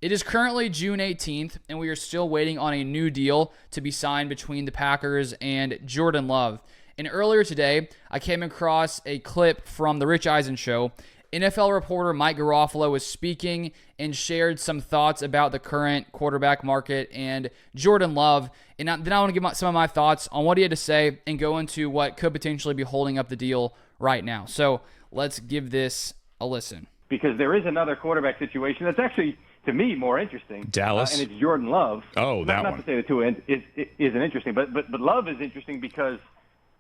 It is currently June 18th, and we are still waiting on a new deal to be signed between the Packers and Jordan Love. And earlier today, I came across a clip from The Rich Eisen Show. NFL reporter Mike Garofalo was speaking and shared some thoughts about the current quarterback market and Jordan Love. And then I want to give some of my thoughts on what he had to say and go into what could potentially be holding up the deal right now. So let's give this a listen. Because there is another quarterback situation that's actually, to me, more interesting. Dallas. And it's Jordan Love. Oh, that one. Not to say the two isn't interesting, but Love is interesting because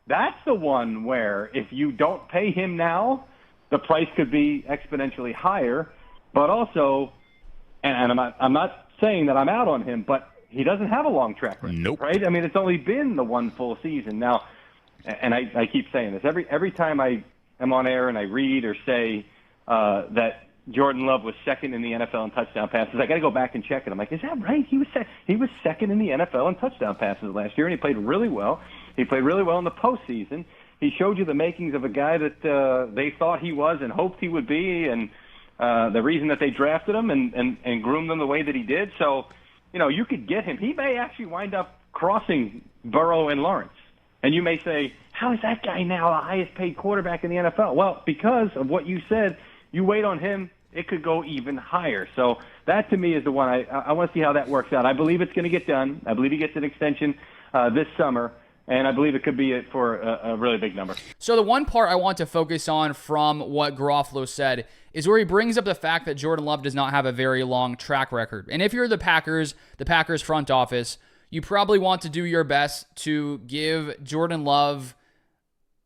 that's the one where if you don't pay him now, the price could be exponentially higher. But also, and I'm not saying that I'm out on him, but he doesn't have a long track record. Nope. Right? I mean, it's only been the one full season now. And I keep saying this every time I am on air and I read or say that Jordan Love was second in the NFL in touchdown passes. I got to go back and check it. I'm like, is that right? He was second in the NFL in touchdown passes last year, and he played really well. He played really well in the postseason. He showed you the makings of a guy that they thought he was and hoped he would be, and the reason that they drafted him and groomed him the way that he did. So, you could get him. He may actually wind up crossing Burrow and Lawrence. And you may say, how is that guy now the highest paid quarterback in the NFL? Well, because of what you said, you wait on him, it could go even higher. So that, to me, is the one I want to see how that works out. I believe it's going to get done. I believe he gets an extension this summer, and I believe it could be for a really big number. So the one part I want to focus on from what Garofalo said is where he brings up the fact that Jordan Love does not have a very long track record. And if you're the Packers front office, you probably want to do your best to give Jordan Love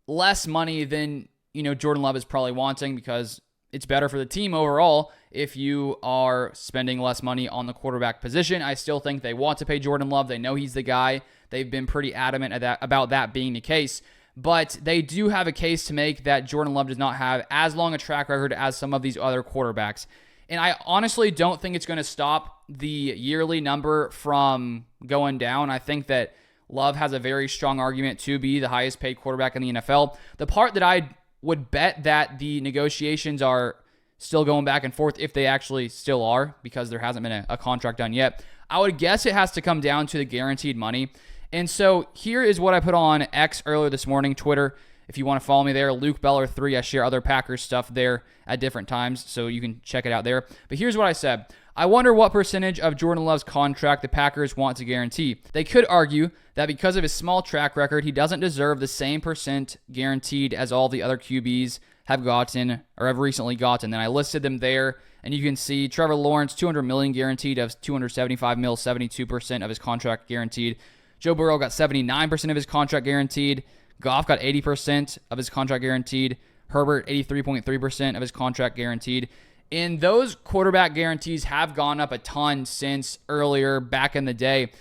less money than, Jordan Love is probably wanting, because it's better for the team overall if you are spending less money on the quarterback position. I still think they want to pay Jordan Love. They know he's the guy. They've been pretty adamant about that being the case. But they do have a case to make that Jordan Love does not have as long a track record as some of these other quarterbacks. And I honestly don't think it's going to stop the yearly number from going down. I think that Love has a very strong argument to be the highest paid quarterback in the NFL. The part that I would bet that the negotiations are still going back and forth, if they actually still are, because there hasn't been a contract done yet, I would guess it has to come down to the guaranteed money. And so here is what I put on X earlier this morning, Twitter. If you want to follow me there, Luke Beller 3. I share other Packers stuff there at different times, so you can check it out there. But here's what I said. I wonder what percentage of Jordan Love's contract the Packers want to guarantee. They could argue that because of his small track record, he doesn't deserve the same percent guaranteed as all the other QBs have gotten or have recently gotten. Then I listed them there, and you can see Trevor Lawrence, $200 million guaranteed of $275 million, 72% of his contract guaranteed. Joe Burrow got 79% of his contract guaranteed. Goff got 80% of his contract guaranteed. Herbert, 83.3% of his contract guaranteed. And those quarterback guarantees have gone up a ton since earlier back in the day.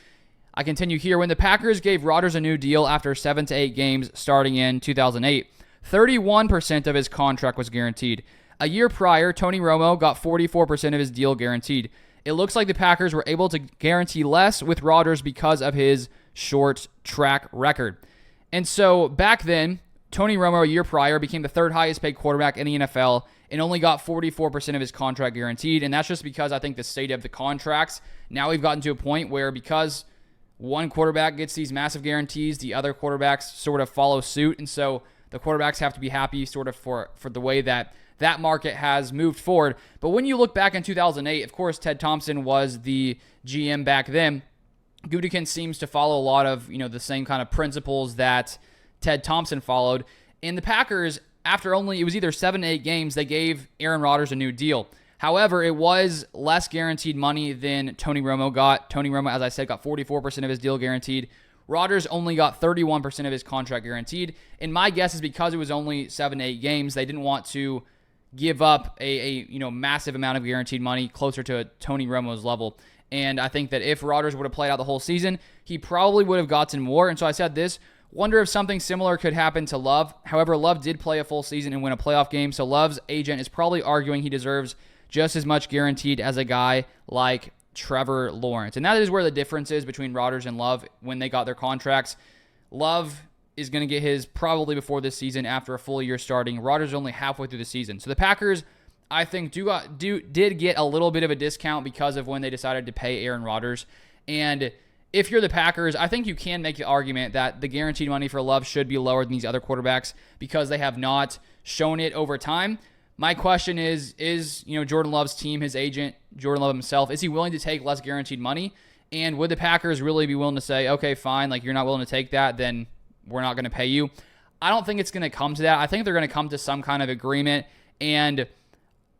I continue here. When the Packers gave Rodgers a new deal after 7 to 8 games starting in 2008, 31% of his contract was guaranteed. A year prior, Tony Romo got 44% of his deal guaranteed. It looks like the Packers were able to guarantee less with Rodgers because of his short track record. And so back then, Tony Romo, a year prior, became the third highest paid quarterback in the NFL and only got 44% of his contract guaranteed. And that's just because I think the state of the contracts, now we've gotten to a point where because one quarterback gets these massive guarantees, the other quarterbacks sort of follow suit. And so the quarterbacks have to be happy sort of for the way that market has moved forward. But when you look back in 2008, of course, Ted Thompson was the GM back then. Gutekunst seems to follow a lot of, the same kind of principles that Ted Thompson followed. And the Packers, after it was either 7 to 8 games, they gave Aaron Rodgers a new deal. However, it was less guaranteed money than Tony Romo got. Tony Romo, as I said, got 44% of his deal guaranteed. Rodgers only got 31% of his contract guaranteed. And my guess is because it was only 7 to 8 games, they didn't want to give up a massive amount of guaranteed money closer to Tony Romo's level. And I think that if Rodgers would have played out the whole season, he probably would have gotten more. And so I said this, wonder if something similar could happen to Love. However, Love did play a full season and win a playoff game, so Love's agent is probably arguing he deserves just as much guaranteed as a guy like Trevor Lawrence. And that is where the difference is between Rodgers and Love when they got their contracts. Love is going to get his probably before this season after a full year starting. Rodgers only halfway through the season. So the Packers I think did get a little bit of a discount because of when they decided to pay Aaron Rodgers. And if you're the Packers, I think you can make the argument that the guaranteed money for Love should be lower than these other quarterbacks because they have not shown it over time. My question is Jordan Love's team, his agent, Jordan Love himself, is he willing to take less guaranteed money? And would the Packers really be willing to say, okay, fine, like you're not willing to take that, then we're not going to pay you? I don't think it's going to come to that. I think they're going to come to some kind of agreement, and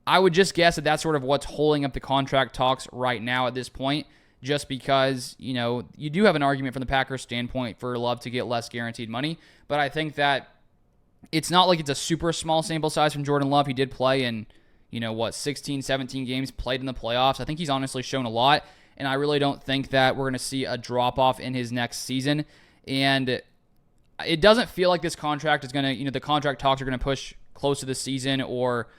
I would just guess that that's sort of what's holding up the contract talks right now at this point, just because, you do have an argument from the Packers standpoint for Love to get less guaranteed money, but I think that it's not like it's a super small sample size from Jordan Love. He did play in, 16, 17 games, played in the playoffs. I think he's honestly shown a lot, and I really don't think that we're going to see a drop-off in his next season. And it doesn't feel like this contract is going to, the contract talks are going to push close to the season or,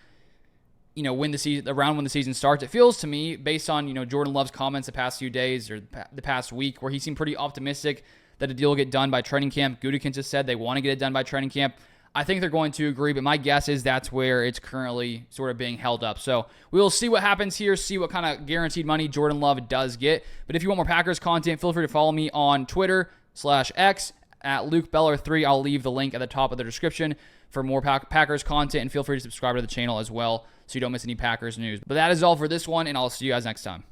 when the season starts. It feels to me, based on, Jordan Love's comments the past few days or the past week, where he seemed pretty optimistic that a deal will get done by training camp. Gutekunst has said they want to get it done by training camp. I think they're going to agree, but my guess is that's where it's currently sort of being held up. So we will see what happens here, see what kind of guaranteed money Jordan Love does get. But if you want more Packers content, feel free to follow me on Twitter/X at LukeBeller3. I'll leave the link at the top of the description for more Packers content, and feel free to subscribe to the channel as well so you don't miss any Packers news. But that is all for this one, and I'll see you guys next time.